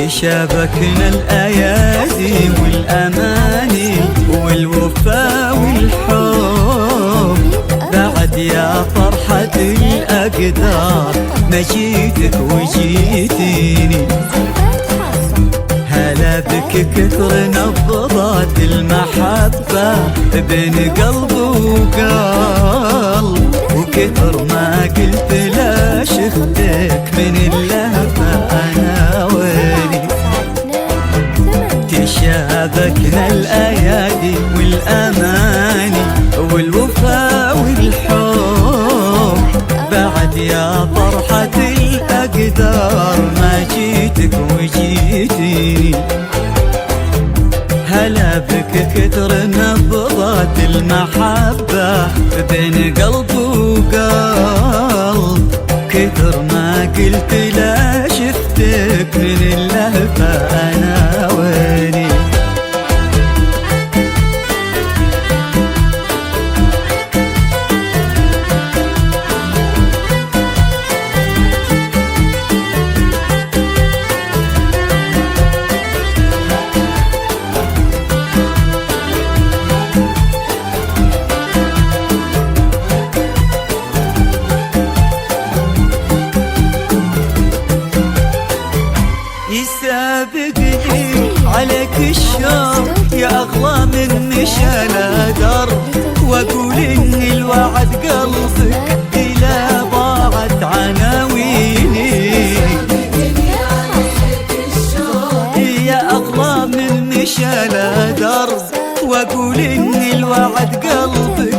تشابكنا الأيادي والأماني والوفا والحب بعد يا فرحة الأقدار ما جيتك وجيتيني. هلا بك كثر نبضات المحبة بين قلب وقلب، وكثر ما قلت لا شفتك من اللهفة أنا ويلي. تشابكنا الأيادي والأماني والوفا والحب بعد يا فرحة الأقدار ما جيتك وجيتيني. هلا بك كثر نبضات المحبة بين قلب وقلب، كثر ما قلت لا شفتك من اللهفة أنا ويني. يسابقني عليك الشوق يا أغلى من مشى درب، وأقول إن الوعد قلبك إلى ضاعت عناويني. يا أغلى من مشى درب، وأقول إن الوعد قلبك